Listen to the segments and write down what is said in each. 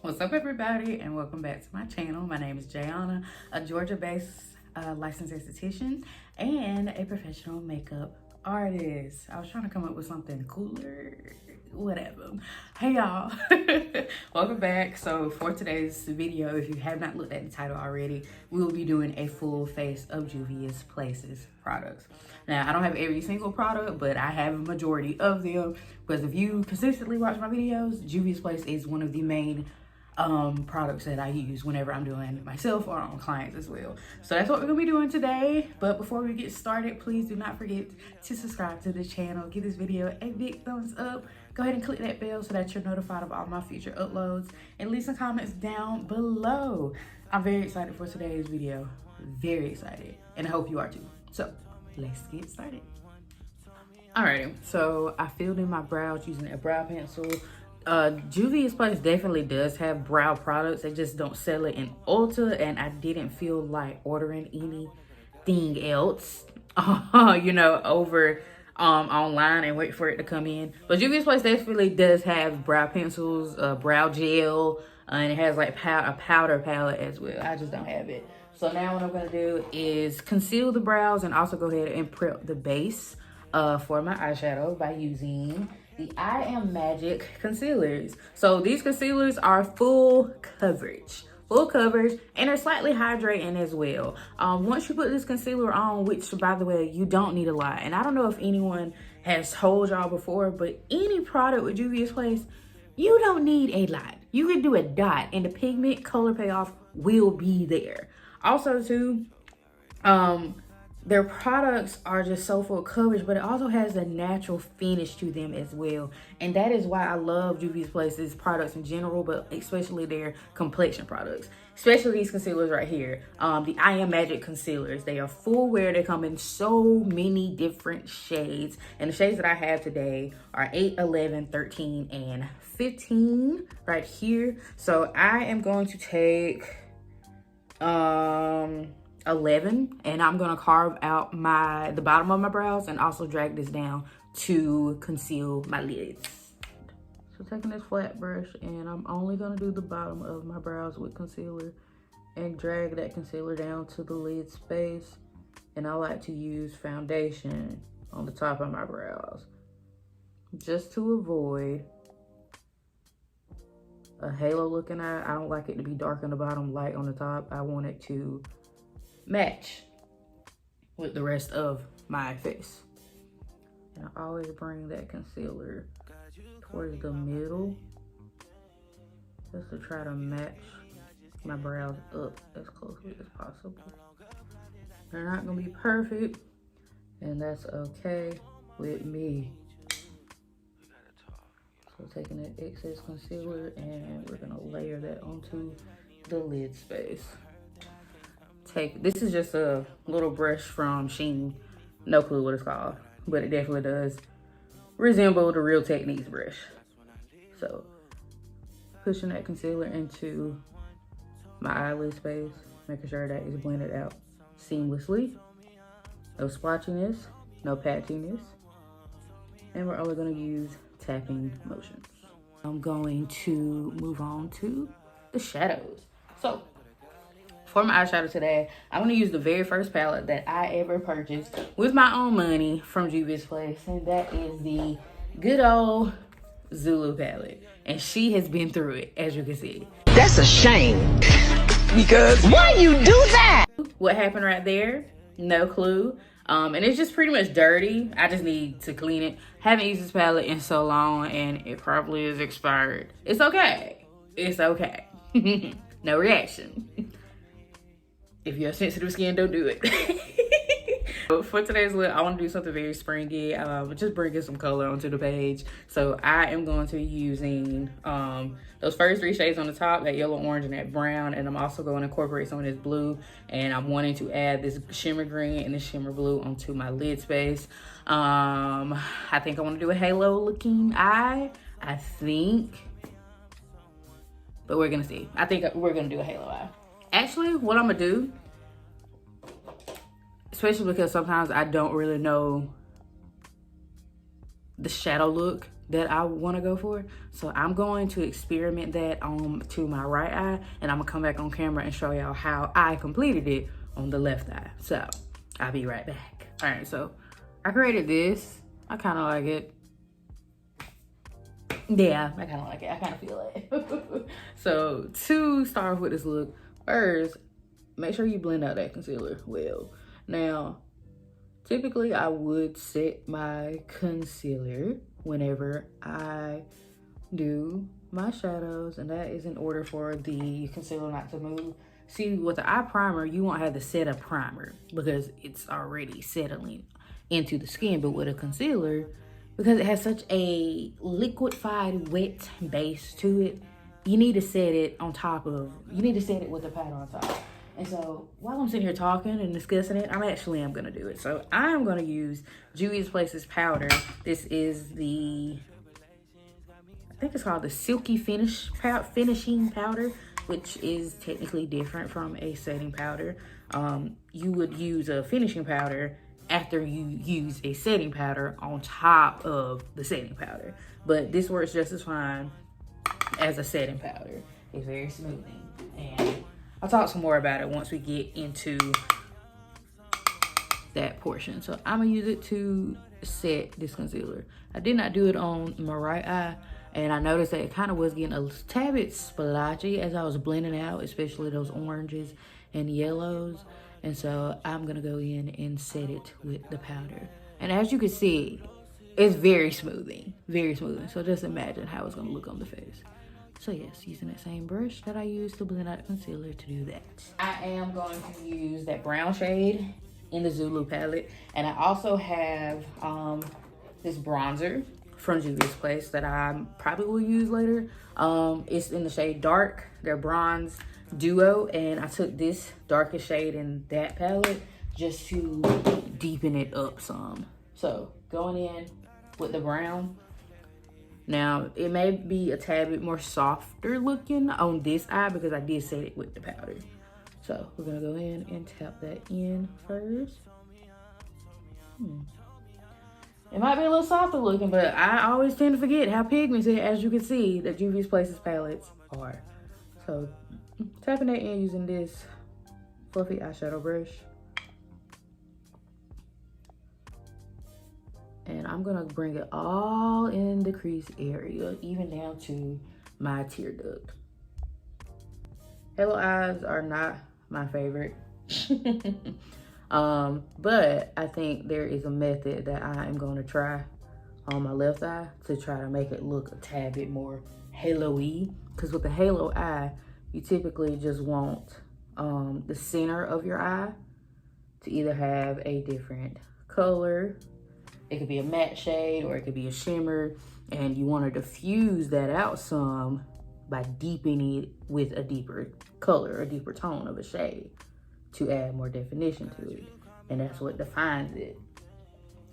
What's up, everybody, and welcome back to my channel. My name is Jayana, a Georgia-based licensed esthetician and a professional makeup artist. I was trying to come up with something cooler, whatever. Hey y'all, welcome back. So for today's video, if you have not looked at the title already, we will be doing a full face of JUVIA'S Place's products. Now, I don't have every single product, but I have a majority of them, because if you consistently watch my videos, JUVIA'S Place is one of the main products that I use whenever I'm doing myself or on clients as well. So that's what we're gonna be doing today. But before we get started, please do not forget to subscribe to the channel, give this video a big thumbs up, go ahead and click that bell so that you're notified of all my future uploads, and leave some comments down below. I'm very excited for today's video, very excited, and I hope you are too. So let's get started. Alrighty, so I filled in my brows using a brow pencil. JUVIA'S Place definitely does have brow products. They just don't sell it in Ulta, and I didn't feel like ordering anything else, you know, over online and wait for it to come in. But JUVIA'S Place definitely does have brow pencils, brow gel, and it has like a powder palette as well. I just don't have it. So now what I'm gonna do is conceal the brows and also go ahead and prep the base for my eyeshadow by using the I Am Magic concealers. So these concealers are full coverage, and they're slightly hydrating as well. Once you put this concealer on, which by the way, you don't need a lot, and I don't know if anyone has told y'all before, but any product with JUVIA'S Place, you don't need a lot. You can do a dot and the pigment color payoff will be there. Also too, their products are just so full coverage, but it also has a natural finish to them as well. And that is why I love JUVIA'S Place's products in general, but especially their complexion products. Especially these concealers right here. The I Am Magic concealers. They are full wear. They come in so many different shades. And the shades that I have today are 8, 11, 13, and 15 right here. So I am going to take 11, and I'm gonna carve out the bottom of my brows and also drag this down to conceal my lids. So taking this flat brush, and I'm only gonna do the bottom of my brows with concealer and drag that concealer down to the lid space. And I like to use foundation on the top of my brows just to avoid a halo looking eye. I don't like it to be dark on the bottom, light on the top. I want it to match with the rest of my face. And I always bring that concealer towards the middle just to try to match my brows up as closely as possible. They're not gonna be perfect, and that's okay with me. So taking that excess concealer, and we're gonna layer that onto the lid space. This is just a little brush from Shein. No clue what it's called, but it definitely does resemble the Real Techniques brush. So pushing that concealer into my eyelid space, making sure that is blended out seamlessly. No splotchiness, no patchiness. And we're only gonna use tapping motions. I'm going to move on to the shadows. So for my eyeshadow today, I'm going to use the very first palette that I ever purchased with my own money from JUVIA'S Place, and that is the good old Zulu Palette. And she has been through it, as you can see. That's a shame, because why you do that? What happened right there? No clue. And it's just pretty much dirty. I just need to clean it. Haven't used this palette in so long, and it probably is expired. It's okay. It's okay. No reaction. If you have sensitive skin, don't do it. For today's look, I want to do something very springy. Just bringing some color onto the page. So I am going to be using those first 3 shades on the top, that yellow, orange, and that brown. And I'm also going to incorporate some of this blue. And I'm wanting to add this shimmer green and this shimmer blue onto my lid space. I think I want to do a halo looking eye. I think. But we're going to see. I think we're going to do a halo eye. Actually, what I'm gonna do, especially because sometimes I don't really know the shadow look that I want to go for. So I'm going to experiment that on to my right eye, and I'm gonna come back on camera and show y'all how I completed it on the left eye. So I'll be right back. All right, so I created this. I kind of like it. Yeah, I kind of like it. I kind of feel it. So to start off with this look, first, make sure you blend out that concealer well. Now, typically I would set my concealer whenever I do my shadows, and that is in order for the concealer not to move. See, with the eye primer, you won't have to set a primer because it's already settling into the skin. But with a concealer, because it has such a liquefied, wet base to it, you need to set it on top of, you need to set it with the powder on top. And so while I'm sitting here talking and discussing it, I'm gonna do it. So I'm gonna use JUVIA'S Place's powder. This is the, I think it's called the Silky finishing powder, which is technically different from a setting powder. You would use a finishing powder after you use a setting powder on top of the setting powder. But this works just as fine as a setting powder. It's very smoothing. And I'll talk some more about it once we get into that portion. So I'm gonna use it to set this concealer. I did not do it on my right eye, and I noticed that it kind of was getting a tad bit splotchy as I was blending out, especially those oranges and yellows. And so I'm gonna go in and set it with the powder. And as you can see, it's very smoothing, very smoothing. So just imagine how it's gonna look on the face. So yes, using that same brush that I used to blend out the concealer to do that. I am going to use that brown shade in the Zulu Palette. And I also have this bronzer from JUVIA'S Place that I probably will use later. It's in the shade Dark, their bronze duo, and I took this darkest shade in that palette just to deepen it up some. So going in with the brown. Now it may be a tad bit more softer looking on this eye because I did set it with the powder. So we're gonna go in and tap that in first. It might be a little softer looking, but I always tend to forget how pigmented, as you can see, that JUVIA'S Place's palettes are. So tapping that in using this fluffy eyeshadow brush. And I'm gonna bring it all in the crease area, even down to my tear duct. Halo eyes are not my favorite. But I think there is a method that I am gonna try on my left eye to try to make it look a tad bit more halo-y. Because with the halo eye, you typically just want the center of your eye to either have a different color. It could be a matte shade or it could be a shimmer, and you want to diffuse that out some by deepening it with a deeper color, a deeper tone of a shade to add more definition to it. And that's what defines it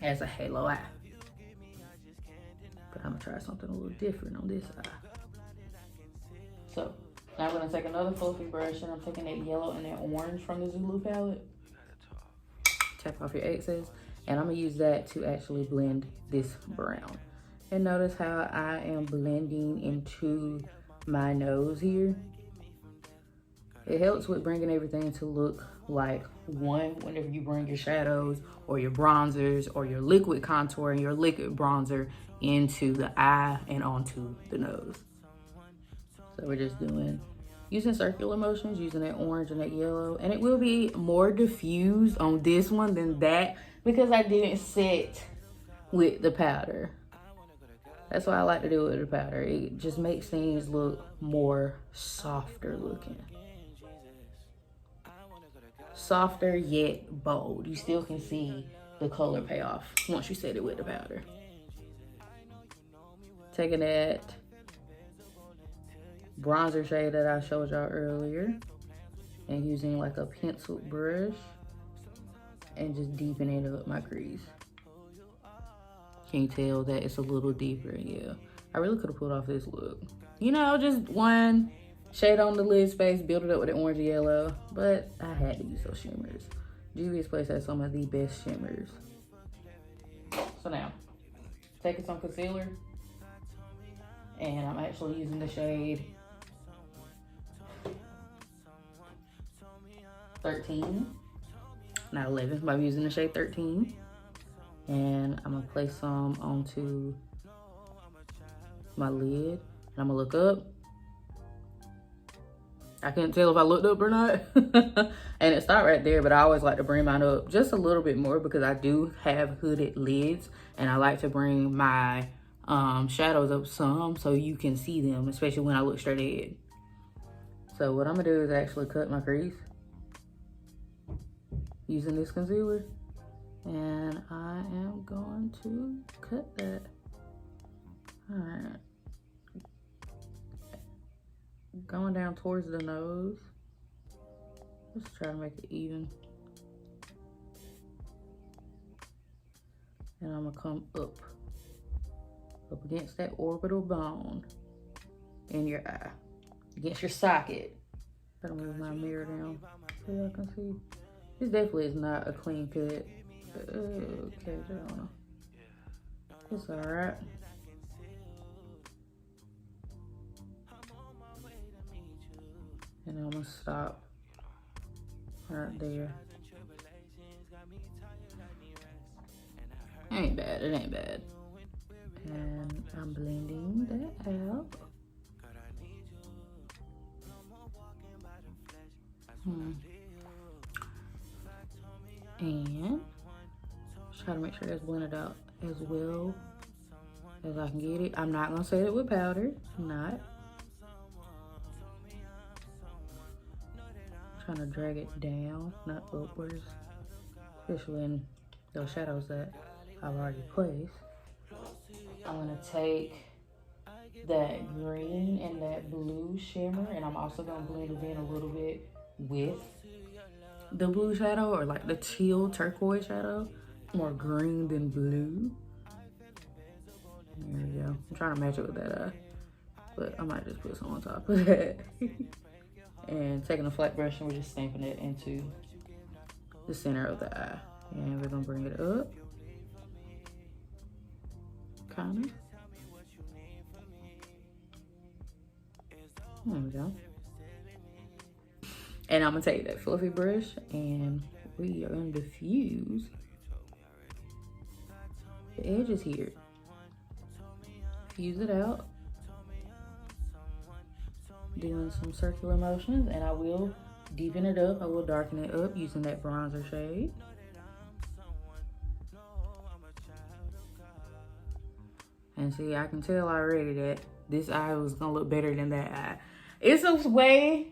as a halo eye. But I'm gonna try something a little different on this eye. So now I'm gonna take another fluffy brush, and I'm taking that yellow and that orange from the Zulu palette. Tap off your excess, and I'm gonna use that to actually blend this brown. And notice how I am blending into my nose here. It helps with bringing everything to look like one whenever you bring your shadows or your bronzers or your liquid contour and your liquid bronzer into the eye and onto the nose. So we're just using circular motions, using that orange and that yellow. And it will be more diffused on this one than that because I didn't set with the powder. That's why I like to do it with the powder. It just makes things look more softer looking. Softer yet bold. You still can see the color payoff once you set it with the powder. Taking that bronzer shade that I showed y'all earlier and using like a penciled brush and just deepening up my crease. Can you tell that it's a little deeper? Yeah, I really could have pulled off this look. You know, just one shade on the lid space, build it up with the orange and yellow, but I had to use those shimmers. JUVIA'S Place has some of the best shimmers. So now, taking some concealer And I'm actually using the shade 13, not 11, but I'm using the shade 13. And I'm gonna place some onto my lid. And I'm gonna look up. I couldn't tell if I looked up or not. And it stopped right there, but I always like to bring mine up just a little bit more because I do have hooded lids and I like to bring my shadows up some so you can see them, especially when I look straight ahead. So what I'm gonna do is actually cut my crease using this concealer. And I am going to cut that. All right. Going down towards the nose. Let's try to make it even. And I'm gonna come up against that orbital bone in your eye, against your socket. Gotta move my mirror down so y'all can see. This definitely is not a clean cut. Okay, Jonah. It's all right. And I'm gonna stop right there. Ain't bad, it ain't bad. And I'm blending that out. And try to make sure that's blended out as well as I can get it. I'm not gonna set it with powder, I'm not. Trying to drag it down, not upwards, especially in those shadows that I've already placed. I'm gonna take that green and that blue shimmer, and I'm also gonna blend it in a little bit with the blue shadow, or like the teal turquoise shadow, more green than blue. There we go. I'm trying to match it with that eye, but I might just put some on top of that. And taking a flat brush and we're just stamping it into the center of the eye. And we're gonna bring it up. Kinda. There we go. And I'm gonna take that fluffy brush and we are gonna diffuse the edges here. Fuse it out. Doing some circular motions, and I will deepen it up. I will darken it up using that bronzer shade. And see, I can tell already that this eye was gonna look better than that eye. It's a way,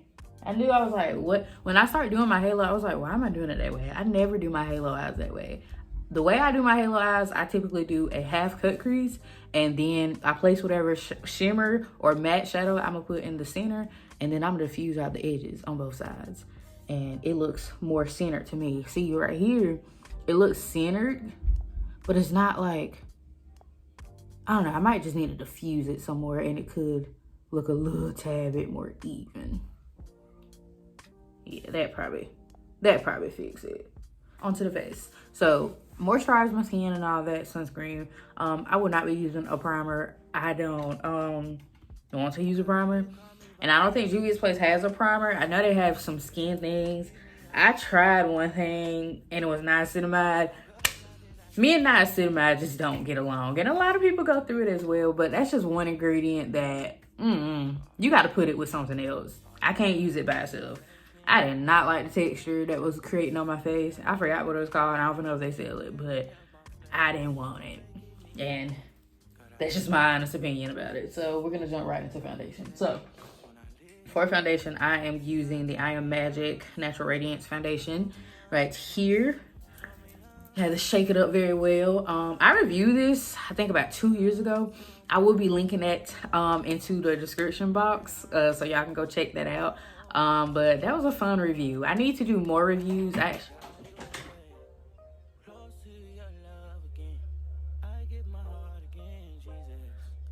I knew, I was like, what? When I started doing my halo, I was like, why am I doing it that way? I never do my halo eyes that way. The way I do my halo eyes, I typically do a half cut crease, and then I place whatever shimmer or matte shadow I'm gonna put in the center, and then I'm gonna diffuse out the edges on both sides. And it looks more centered to me. See right here, it looks centered, but it's not like, I don't know, I might just need to diffuse it somewhere and it could look a little tad bit more even. Yeah, that probably fix it. Onto the face. So moisturize my skin and all that, sunscreen. I will not be using a primer. I don't want to use a primer. And I don't think JUVIA'S Place has a primer. I know they have some skin things. I tried one thing and it was niacinamide. Me and niacinamide just don't get along. And a lot of people go through it as well, but that's just one ingredient that you got to put it with something else. I can't use it by itself. I did not like the texture that was creating on my face. I forgot what it was called. I don't know if they sell it, but I didn't want it. And that's just my honest opinion about it. So we're going to jump right into foundation. So for foundation, I am using the I Am Magic Natural Radiance Foundation right here. I had to shake it up very well. I reviewed this, I think about 2 years ago. I will be linking it into the description box so y'all can go check that out. But that was a fun review. I need to do more reviews. I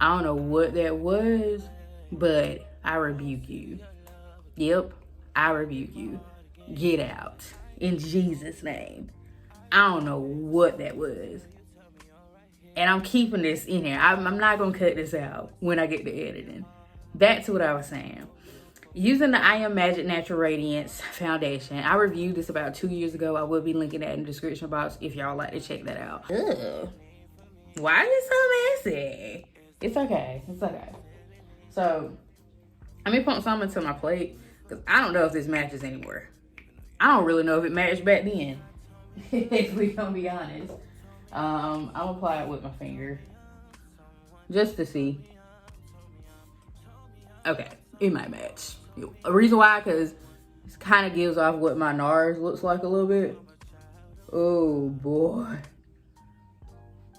don't know what that was, but I rebuke you. Yep, I rebuke you. Get out in Jesus' name. I don't know what that was. And I'm keeping this in here. I'm not gonna cut this out when I get to editing. That's what I was saying. Using the I Am Magic Natural Radiance foundation. I reviewed this about 2 years ago. I will be linking that in the description box if y'all like to check that out. Ugh. Why is it so messy? It's okay. It's okay. So, let me put some into my plate because I don't know if this matches anymore. I don't really know if it matched back then. If we gonna be honest. I'm gonna apply it with my finger just to see. Okay, it might match. A reason why, because it kind of gives off what my NARS looks like a little bit. Oh boy.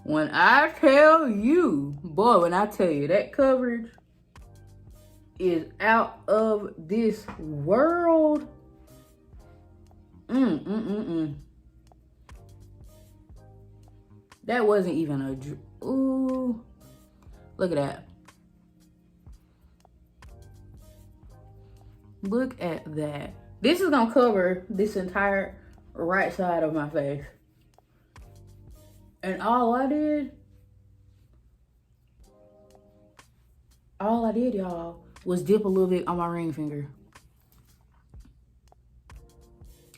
When I tell you, that coverage is out of this world. That wasn't even a, ooh, look at that. Look at that. This is gonna cover this entire right side of my face. And all I did, y'all, was dip a little bit on my ring finger.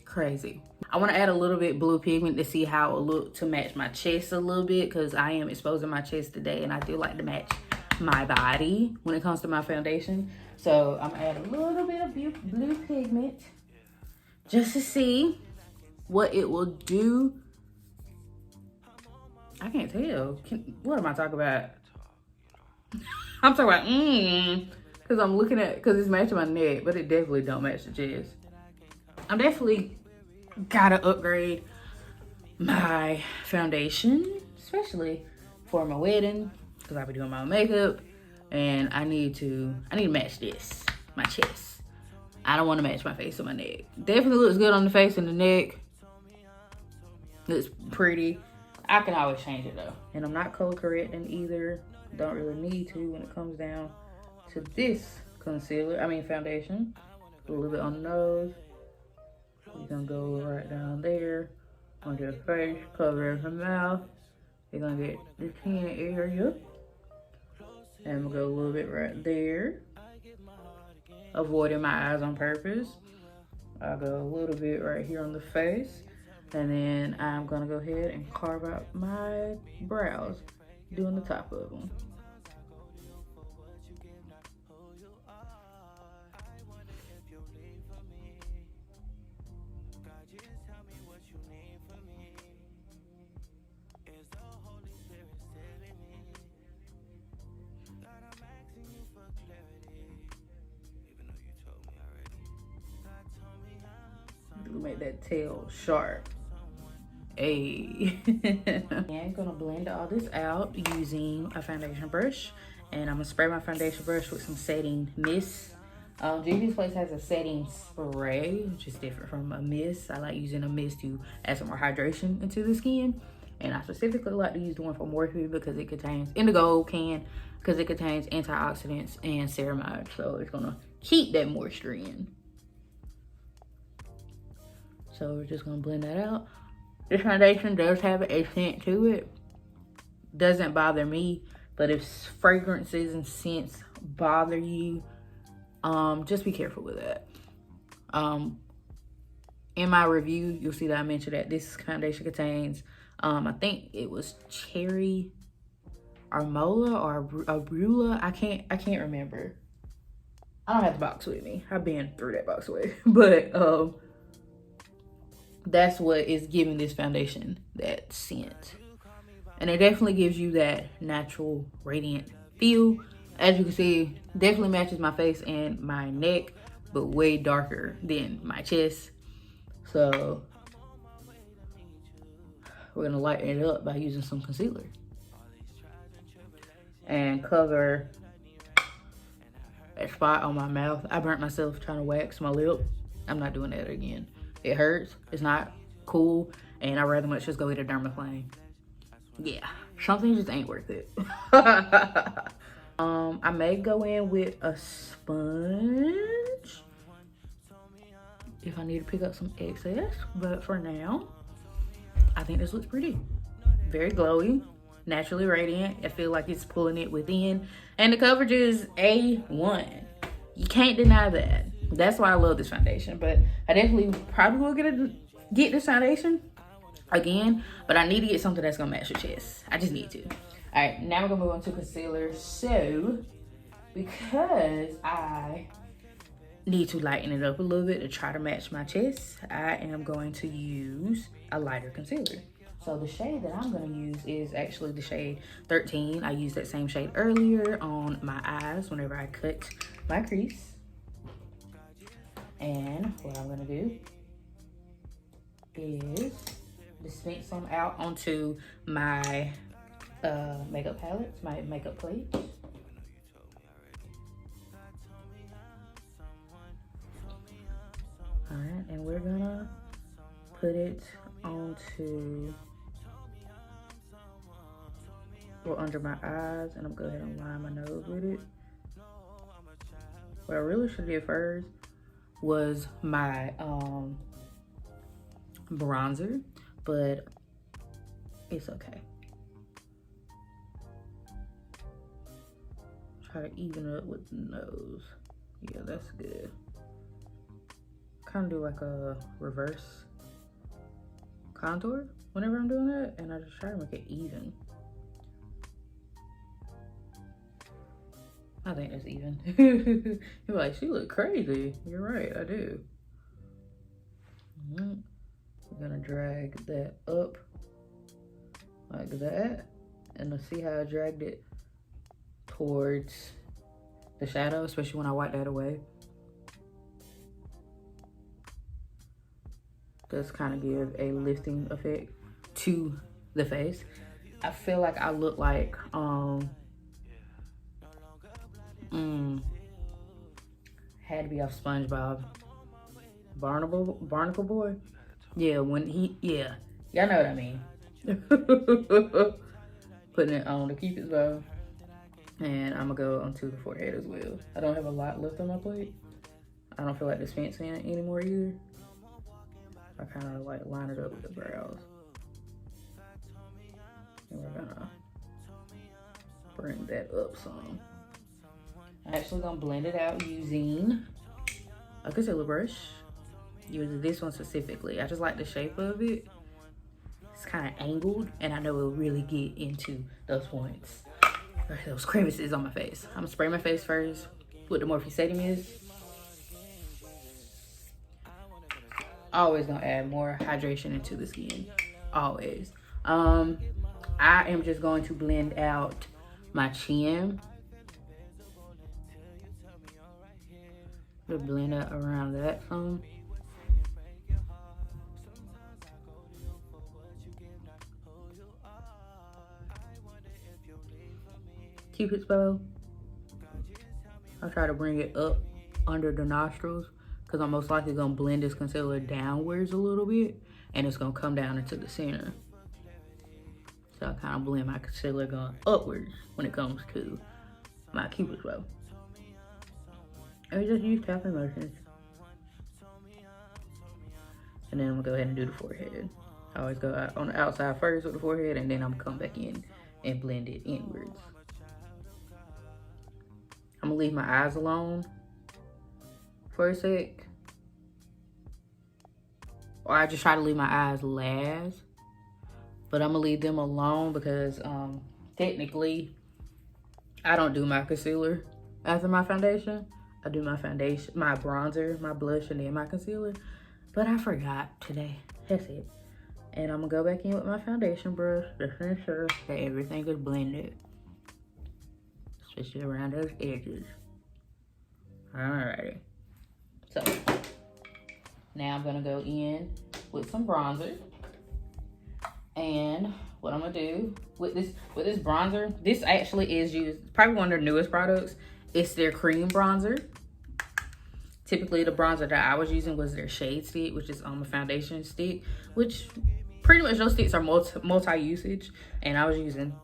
Crazy. I want to add a little bit blue pigment to see how it look to match my chest a little bit, because I am exposing my chest today and I do like to match my body when it comes to my foundation. So I'm gonna add a little bit of blue pigment just to see what it will do. I can't tell. What am I talking about? I'm talking about because I'm looking at, because it's matching my neck, but it definitely don't match the chest. I'm definitely gotta upgrade my foundation, especially for my wedding, because I'll be doing my own makeup, and I need to match this, my chest. I don't want to match my face or my neck. Definitely looks good on the face and the neck. Looks pretty. I can always change it though, and I'm not color correcting either. Don't really need to when it comes down to this foundation. A little bit on the nose. We're gonna go right down there onto the face, cover her mouth. You're gonna get the chin area. And we'll go a little bit right there. Avoiding my eyes on purpose. I'll go a little bit right here on the face. And then I'm gonna go ahead and carve out my brows, doing the top of them. Make that tail sharp. Hey. I'm gonna blend all this out using a foundation brush, and I'm gonna spray my foundation brush with some setting mist. JUVIA'S Place has a setting spray, which is different from a mist. I like using a mist to add some more hydration into the skin, and I specifically like to use the one from Morphe because it contains, in the gold can, because it contains antioxidants and ceramide, so it's gonna keep that moisture in. So we're just gonna blend that out. This foundation does have a scent to it. Doesn't bother me, but if fragrances and scents bother you, just be careful with that. In my review, you'll see that I mentioned that this foundation contains, I think it was cherry armola or arugula. I can't remember. I don't have the box with me. I've been through that box away, but that's what is giving this foundation that scent. And it definitely gives you that natural radiant feel. As you can see, definitely matches my face and my neck, but way darker than my chest. So we're gonna lighten it up by using some concealer and cover that spot on my mouth. I burnt myself trying to wax my lip. I'm not doing that again. It hurts, it's not cool, and I'd rather much just go get a dermaplane. Yeah, something just ain't worth it. I may go in with a sponge if I need to pick up some excess, but for now, I think this looks pretty. Very glowy, naturally radiant. I feel like it's pulling it within, and the coverage is A1. You can't deny that. That's why I love this foundation. But I definitely probably will get this foundation again, but I need to get something that's gonna match your chest. I just need to. All right, now we're gonna move on to concealer. So because I need to lighten it up a little bit to try to match my chest, I am going to use a lighter concealer. So the shade that I'm gonna use is actually the shade 13. I used that same shade earlier on my eyes whenever I cut my crease. And what I'm gonna do is dispense some out onto my makeup palettes, my makeup plate. All right, and we're gonna put it onto, or under my eyes, and I'm gonna go ahead and line my nose with it. What I really should do first was my bronzer, but it's okay. Try to even it up with the nose. Yeah, that's good. Kind of do like a reverse contour whenever I'm doing that, and I just try to make it even. I think that's even. You're like, she look crazy. You're right, I do. I'm gonna drag that up like that, and let's see how I dragged it towards the shadow, especially when I wipe that away. Does kind of give a lifting effect to the face. I feel like I look like had to be off SpongeBob. Barnacle Boy. Yeah, when he, yeah, y'all know what I mean. Putting it on to keep it low, and I'm gonna go onto the forehead as well. I don't have a lot left on my plate. I don't feel like dispensing it anymore either. I kind of like line it up with the brows. And we're gonna bring that up some. I'm actually gonna blend it out using a concealer brush. Using this one specifically. I just like the shape of it. It's kind of angled, and I know it'll really get into those points, or those crevices on my face. I'm gonna spray my face first with the Morphe Setting Mist. Always gonna add more hydration into the skin, always. I am just going to blend out my chin. To blend it around that some. Cupid's bow. I'll try to bring it up under the nostrils, because I'm most likely gonna blend this concealer downwards a little bit, and it's gonna come down into the center. So I kind of blend my concealer going upwards when it comes to my Cupid's bow. And we just use tapping motions. And then I'm gonna go ahead and do the forehead. I always go out on the outside first with the forehead, and then I'm gonna come back in and blend it inwards. I'm gonna leave my eyes alone for a sec. Or I just try to leave my eyes last. But I'm gonna leave them alone because technically I don't do my concealer after my foundation. I do my foundation, my bronzer, my blush, and then my concealer. But I forgot today. That's it. And I'm gonna go back in with my foundation brush to ensure that everything is blended. Especially around those edges. Alrighty. So now I'm gonna go in with some bronzer. And what I'm gonna do with this bronzer, this actually is used, probably one of their newest products. It's their cream bronzer. Typically the bronzer that I was using was their shade stick, which is a foundation stick, which pretty much those sticks are multi-usage. And I was using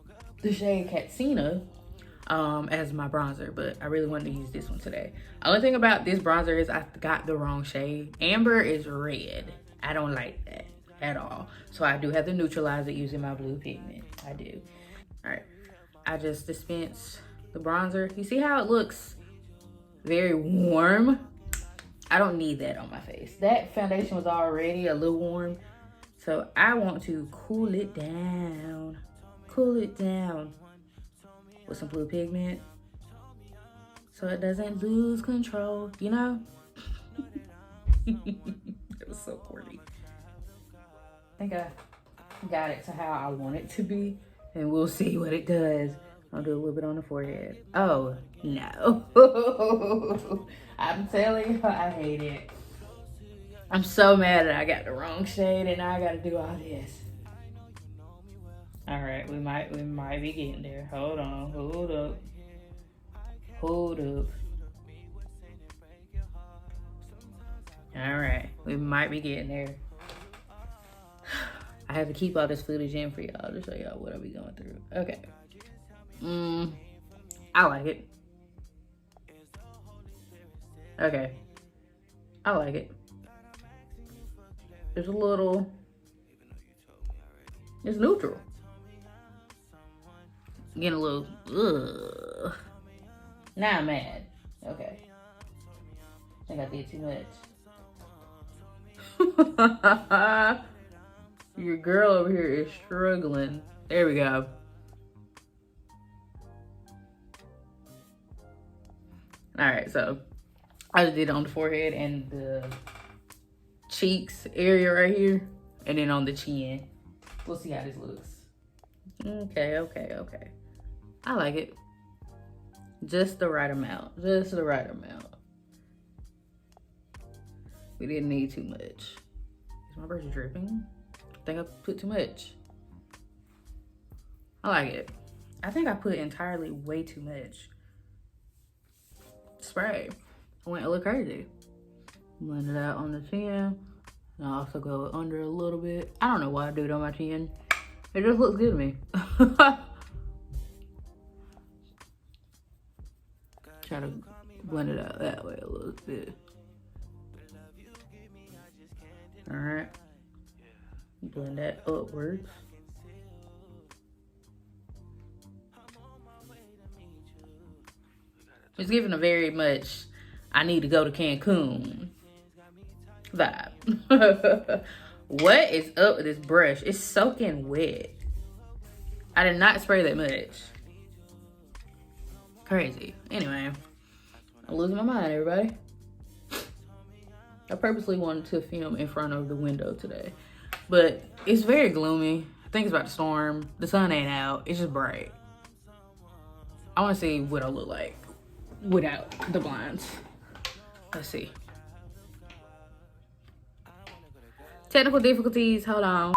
the shade Katsina as my bronzer, but I really wanted to use this one today. Only thing about this bronzer is I got the wrong shade. Amber is red. I don't like that at all. So I do have to neutralize it using my blue pigment. I do. All right, I just dispensed the bronzer. You see how it looks very warm? I don't need that on my face. That foundation was already a little warm, so I want to cool it down. Cool it down with some blue pigment so it doesn't lose control, you know? It was so corny. I think I got it to how I want it to be, and we'll see what it does. I'll do a little bit on the forehead. Oh, no. I'm telling you, I hate it. I'm so mad that I got the wrong shade and now I gotta do all this. All right, we might be getting there. Hold on, hold up. Hold up. All right, we might be getting there. I have to keep all this footage in for y'all to show y'all what I be going through. Okay. I like it. Okay. I like it. There's a little, it's neutral. Getting a little, ugh. Now I'm mad. Okay. I think I did too much. Your girl over here is struggling. There we go. All right, so I just did it on the forehead and the cheeks area right here, and then on the chin. We'll see how this looks. Okay. I like it. Just the right amount. Just the right amount. We didn't need too much. Is my brush dripping? I think I put too much. I like it. I think I put entirely way too much spray. I went a little crazy. Blend it out on the chin. And I also go under a little bit. I don't know why I do it on my chin. It just looks good to me. Try to blend it out that way a little bit. All right. Blend that upwards. It's giving a very much, I need to go to Cancun vibe. What is up with this brush? It's soaking wet. I did not spray that much. Crazy. Anyway, I'm losing my mind, everybody. I purposely wanted to film in front of the window today, but it's very gloomy. I think it's about to storm. The sun ain't out. It's just bright. I want to see what I look like without the blinds. Let's see. Technical difficulties, hold on.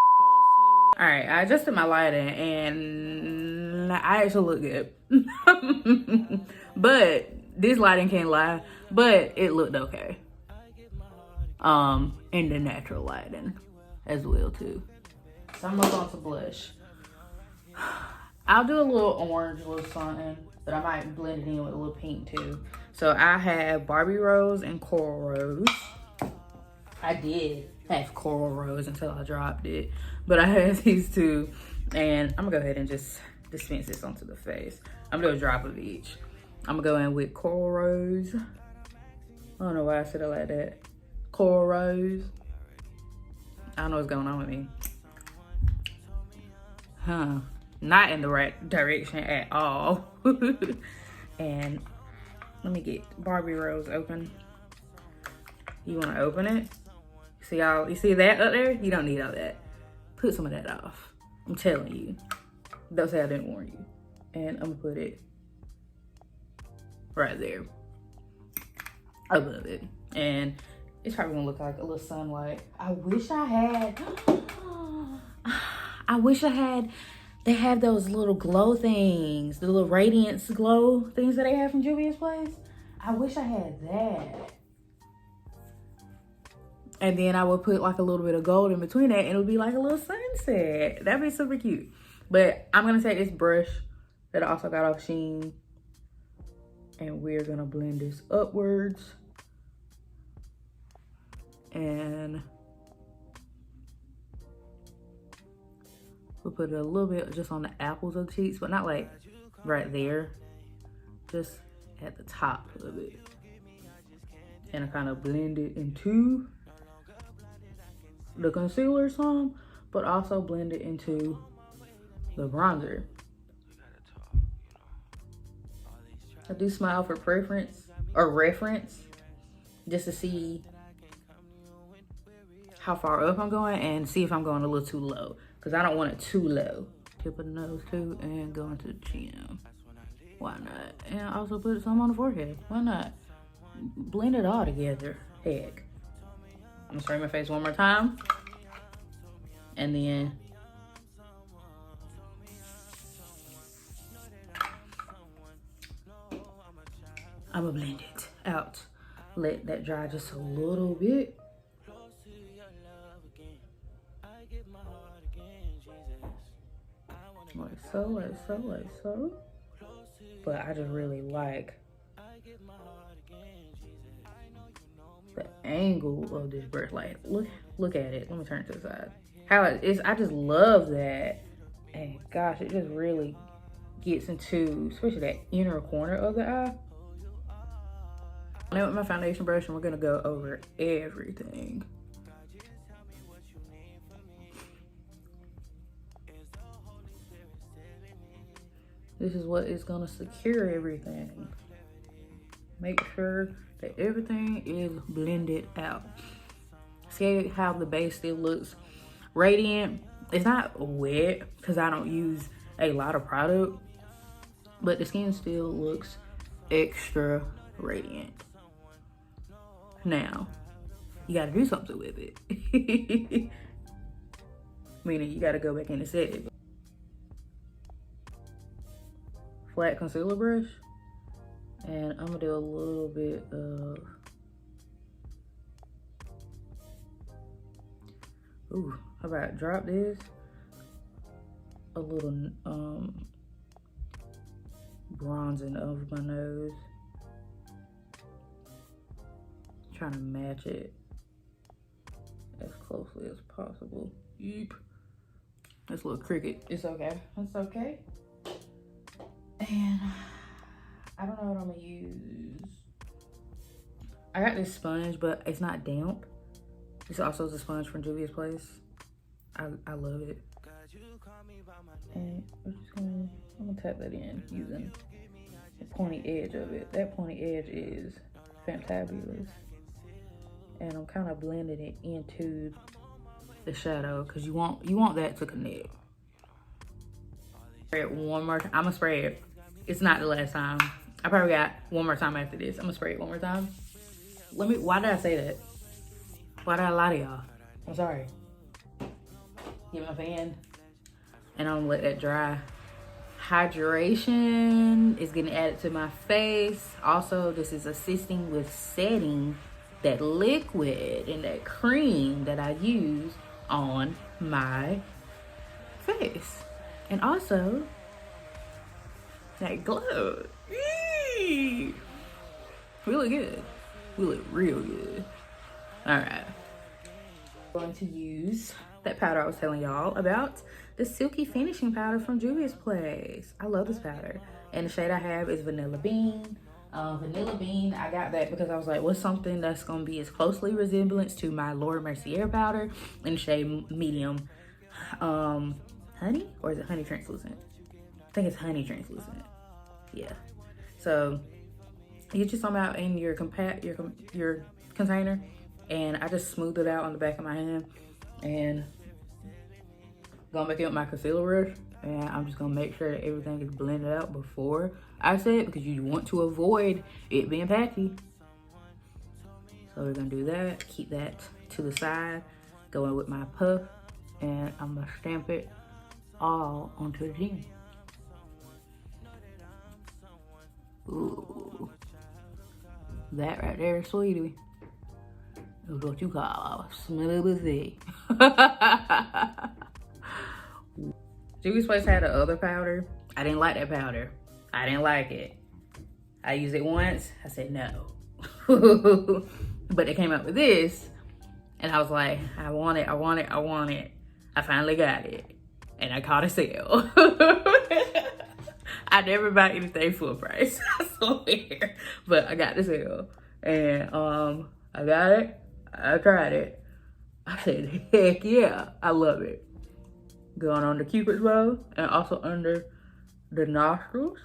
All right, I adjusted my lighting and I actually look good. But this lighting can't lie, but it looked okay. In the natural lighting as well too. So I'm gonna go on to blush. I'll do a little orange, a little something, but I might blend it in with a little pink too. So I have Barbie Rose and Coral Rose. I did have Coral Rose until I dropped it, but I had these two, and I'm gonna go ahead and just dispense this onto the face. I'm gonna do a drop of each. I'm gonna go in with Coral Rose. I don't know why I said it like that. Coral Rose. I don't know what's going on with me. Huh. Not in the right direction at all. And let me get Barbie Rose open. You wanna open it? See y'all, you see that up there? You don't need all that. Put some of that off. I'm telling you. Don't say I didn't warn you. And I'm gonna put it right there. Above it. And it's probably gonna look like a little sunlight. I wish I had, they have those little glow things, the little Radiance glow things that they have from JUVIA'S Place. I wish I had that. And then I would put like a little bit of gold in between that and it would be like a little sunset. That'd be super cute. But I'm gonna take this brush that I also got off Shein and we're gonna blend this upwards. And We'll put it a little bit just on the apples of the cheeks, but not like right there. Just at the top of it. And I kind of blend it into the concealer some, but also blend it into the bronzer. I do smile for preference or reference, just to see how far up I'm going and see if I'm going a little too low, because I don't want it too low. Tip of the nose too, and go into the chin. Why not? And also put some on the forehead. Why not? Blend it all together. Heck. I'm gonna spray my face one more time. And then I'm gonna blend it out. Let that dry just a little bit. Like so, like so, like so. But I just really like the angle of this brush. Like, look at it. Let me turn it to the side. How it is, I just love that. And gosh, it just really gets into, especially that inner corner of the eye. Now with my foundation brush, and we're gonna go over everything. This is what is gonna secure everything. Make sure that everything is blended out. See how the base still looks radiant? It's not wet because I don't use a lot of product, but the skin still looks extra radiant. Now, you gotta do something with it. Meaning you gotta go back in and set it. Flat concealer brush, and I'm gonna do a little bit of, ooh, how about drop this a little bronzing over my nose, trying to match it as closely as possible. Yeep. That's a little cricket. It's okay. It's okay. And I don't know what I'm gonna use. I got this sponge, but it's not damp. This also is a sponge from JUVIA'S Place. I love it. And I'm gonna tap that in using the pointy edge of it. That pointy edge is fantabulous. And I'm kind of blending it into the shadow because you want that to connect. Spray it one more time. I'm gonna spray it. It's not the last time. I probably got one more time after this. I'm gonna spray it one more time. Why did I say that? Why did I lie to y'all? I'm sorry. Get my fan. And I'm gonna let that dry. Hydration is getting added to my face. Also, this is assisting with setting that liquid and that cream that I use on my face. And also, that glow. Eee! We look good. We look real good. All right. I'm going to use that powder I was telling y'all about, the Silky finishing powder from JUVIA'S Place. I love this powder. And the shade I have is Vanilla Bean. Vanilla Bean, I got that because I was like, what's something that's going to be as closely resemblance to my Laura Mercier powder in the shade medium. Honey? Or is it honey translucent? I think it's honey translucent. Yeah. So you get some out in your container, and I just smoothed it out on the back of my hand, and going back in with my concealer brush, and I'm just gonna make sure that everything is blended out before I set it, because you want to avoid it being patchy. So we're gonna do that, keep that to the side, go in with my puff, and I'm gonna stamp it all onto the chin. Ooh, that right there, sweetie, is what you call smoothie. JUVIA'S Place had the other powder. I didn't like that powder. I didn't like it. I used it once. I said no. But they came out with this, and I was like, I want it. I finally got it. and I caught a sale. I never buy anything full price, I swear. But I got the sale, and I got it. I tried it. I said, heck yeah, I love it. Going on the Cupid's bow and also under the nostrils.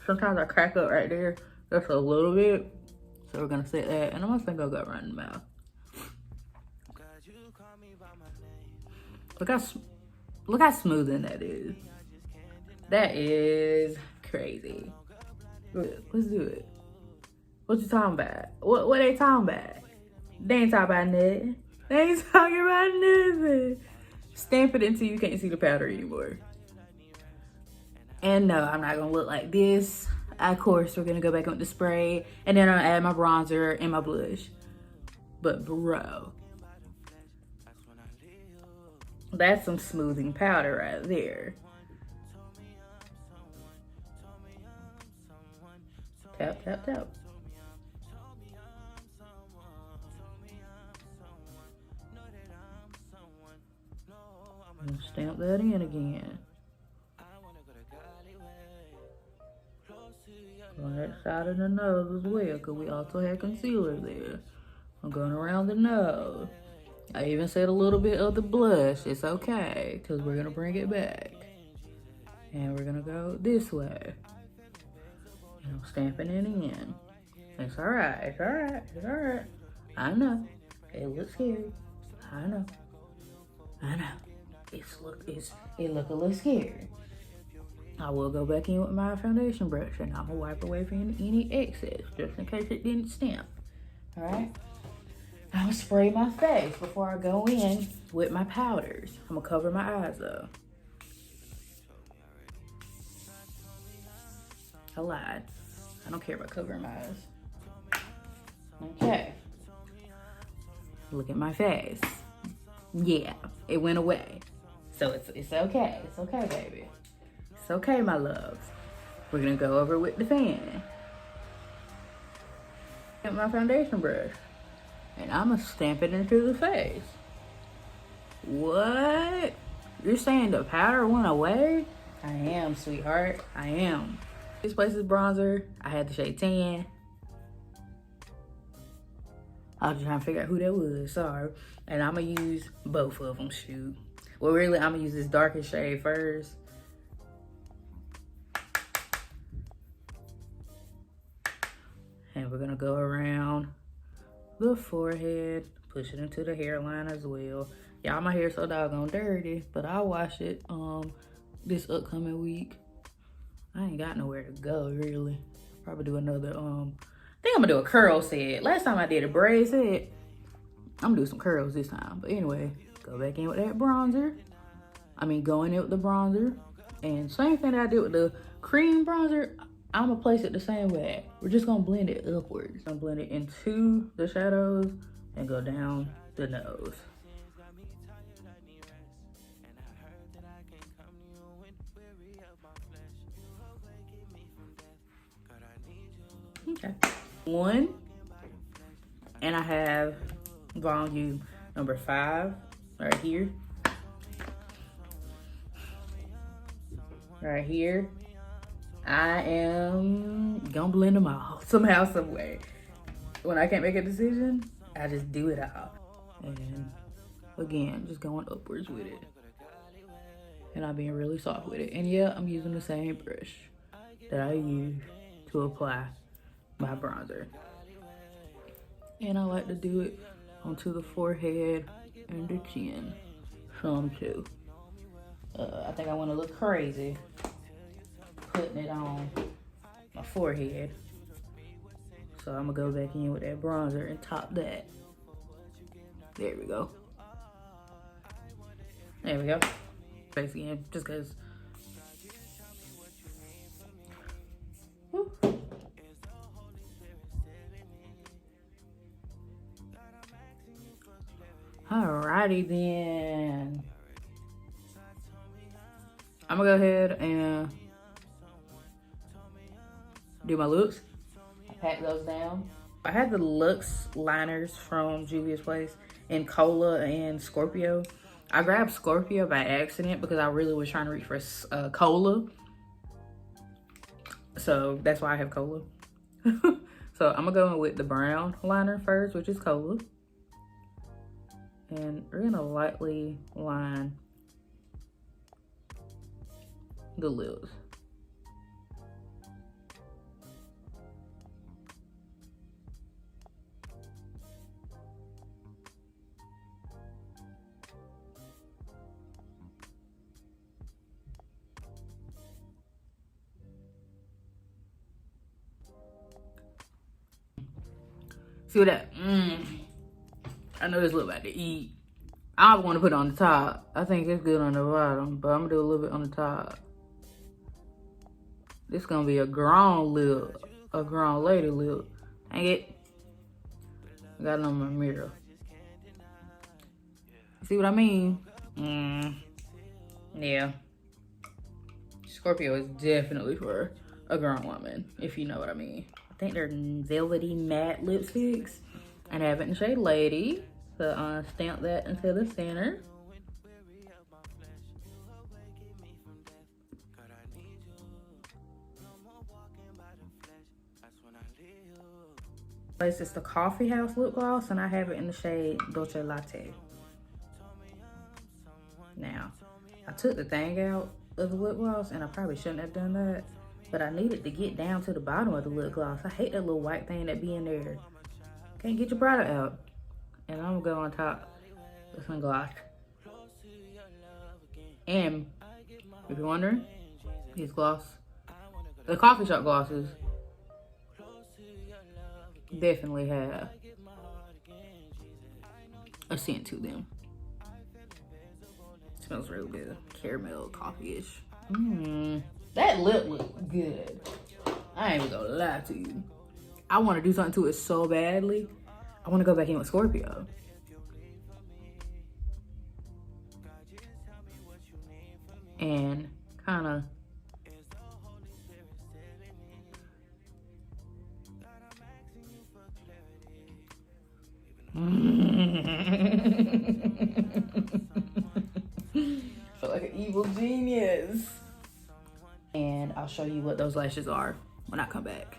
Sometimes I crack up right there, just a little bit. So we're gonna set that, and I'm also gonna go around the mouth. Look how smoothing that is. That is crazy. Let's do it. What you talking about? What they talking about? They ain't talking about nothing. They ain't talking about nothing. Stamp it until you can't see the powder anymore. And no, I'm not gonna look like this. Of course, we're gonna go back with the spray, and then I'll add my bronzer and my blush. But bro, that's some smoothing powder right there. Tap, tap, tap. And stamp that in again. On that side of the nose as well, because we also had concealer there. I'm going around the nose. I even said a little bit of the blush. It's okay, because we're going to bring it back. And we're going to go this way. And I'm stamping it in. It's alright, it's alright, it's alright. I know. It looks scary. I know. I know. It look a little scary. I will go back in with my foundation brush, and I'm gonna wipe away from any excess, just in case it didn't stamp. Alright? I'm gonna spray my face before I go in with my powders. I'm gonna cover my eyes though. I lied. I don't care about covering my eyes. Okay. Look at my face. Yeah, it went away. So it's okay. It's okay, baby. It's okay, my loves. We're gonna go over with the fan. Get my foundation brush. And I'm gonna stamp it into the face. What? You're saying the powder went away? I am, sweetheart. I am. This place is bronzer. I had the shade tan. I was trying to figure out who that was. Sorry. And I'm gonna use both of them, shoot. Well, really, I'm gonna use this darkest shade first. And we're gonna go around the forehead, push it into the hairline as well. Y'all, my hair's so doggone dirty, but I'll wash it this upcoming week. I ain't got nowhere to go, really. Probably do another, I think I'm gonna do a curl set. Last time I did a braid set. I'm gonna do some curls this time. But anyway, go back in with that bronzer. Go in with the bronzer. And same thing that I did with the cream bronzer, I'm gonna place it the same way. We're just gonna blend it upwards. I'm gonna blend it into the shadows and go down the nose. Okay. One, and I have volume number 5 right here. Right here. I am gonna blend them all somehow, some way. When I can't make a decision, I just do it all. And again, just going upwards with it. And I'm being really soft with it. And yeah, I'm using the same brush that I use to apply my bronzer. And I like to do it onto the forehead and the chin. Some too. I think I want to look crazy putting it on my forehead. So I'm gonna go back in with that bronzer and top that. There we go. There we go. Face again, just cause. Woo. Alrighty then. I'm gonna go ahead and do my looks. I pat those down. I had the Luxe liners from JUVIA'S Place in Kola and Scorpio. I grabbed Scorpio by accident because I really was trying to reach for Kola. So that's why I have Kola. So I'm gonna go in with the brown liner first, which is Kola. And we're gonna lightly line the lips. See what that? I know this look about to eat. I want to put it on the top. I think it's good on the bottom, but I'm gonna do a little bit on the top. This gonna be a grown lip, a grown lady lip. Dang it. I got it on my mirror. See what I mean? Yeah. Scorpio is definitely for a grown woman, if you know what I mean. I think they're velvety matte lipsticks. And I have it in the shade Lady. So stamp that into the center. This is the Coffee House lip gloss, and I have it in the shade Dulce Latte. Now, I took the thing out of the lip gloss, and I probably shouldn't have done that, but I needed to get down to the bottom of the lip gloss. I hate that little white thing that be in there. Can't get your product out. And I'm gonna go on top with some gloss. And if you're wondering, these gloss, the coffee shop glosses, definitely have a scent to them. It smells real good. Caramel, coffee-ish. That lip looks good. I ain't even gonna lie to you. I want to do something to it so badly. I want to go back in with Scorpio. And kind of feel like an evil genius. And I'll show you what those lashes are when I come back.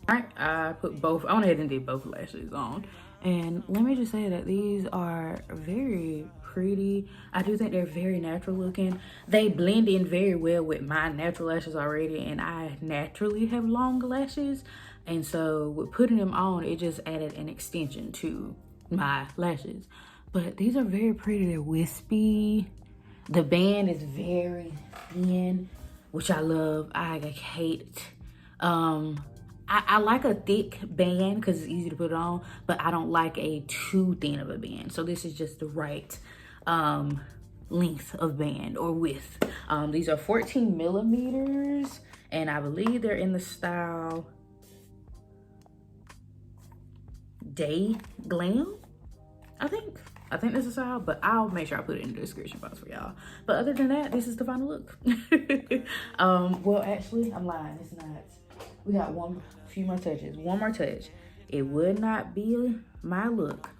All right, I went ahead and did both lashes on. And let me just say that these are very pretty. I do think they're very natural looking. They blend in very well with my natural lashes already, and I naturally have long lashes. And so with putting them on, it just added an extension to my lashes. But these are very pretty. They're wispy. The band is very thin, which I love. I hate I like a thick band because it's easy to put on, but I don't like a too thin of a band. So this is just the right length of band or width. These are 14 millimeters, and I believe they're in the style Day Glam, I think this is style, but I'll make sure I put it in the description box for y'all. But other than that, this is the final look. Well, actually, I'm lying. It's not. We got few more touches. One more touch. It would not be my look.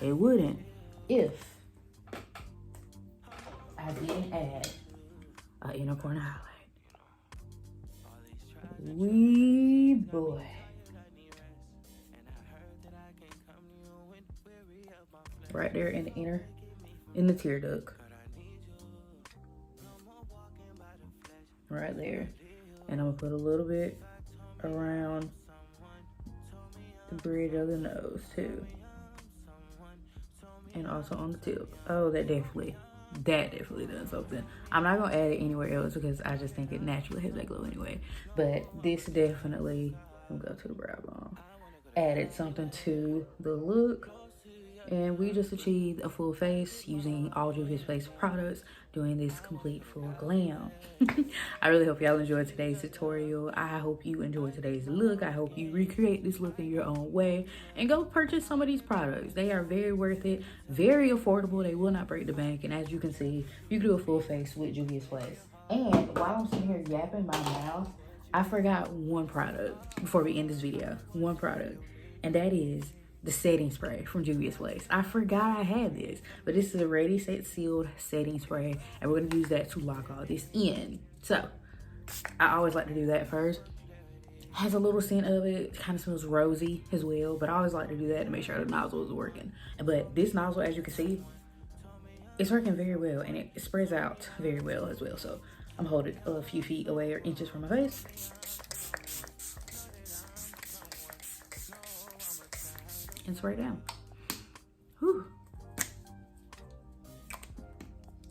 It wouldn't if I didn't add an inner corner highlight. Wee boy. Right there in the tear duct. Right there. And I'm gonna put a little bit around the bridge of the nose too. And also on the tip. Oh, that definitely does something. I'm not gonna add it anywhere else because I just think it naturally has that glow anyway. But this definitely, I'm gonna go to the brow bone, added something to the look. And we just achieved a full face using all JUVIA'S PLACE products, doing this complete full glam. I really hope y'all enjoyed today's tutorial. I hope you enjoyed today's look. I hope you recreate this look in your own way and go purchase some of these products. They are very worth it, very affordable. They will not break the bank. And as you can see, you can do a full face with JUVIA'S PLACE. And while I'm sitting here yapping my mouth, I forgot one product before we end this video. One product. And that is the setting spray from JUVIA'S Place. I forgot I had this, but this is a Ready Set Sealed setting spray, and we're gonna use that to lock all this in. So I always like to do that first. Has a little scent of it, kind of smells rosy as well, but I always like to do that to make sure the nozzle is working. But this nozzle, as you can see, it's working very well, and it spreads out very well as well. So I'm holding a few feet away or inches from my face. And spray down. Whew.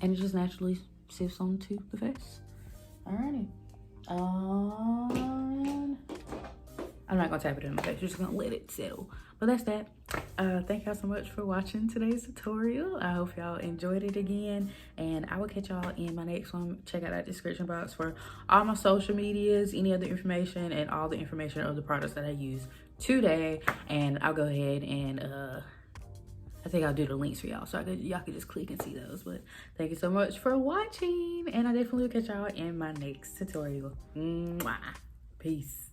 And it just naturally sifts onto the face. Alrighty. I'm not gonna tap it in my face, we're just gonna let it settle. But that's that. Thank y'all so much for watching today's tutorial. I hope y'all enjoyed it again, and I will catch y'all in my next one. Check out that description box for all my social medias, any other information, and all the information of the products that I use today. And I'll go ahead and I think I'll do the links for y'all, so y'all can just click and see those. But thank you so much for watching, and I definitely will catch y'all in my next tutorial. Mwah. Peace.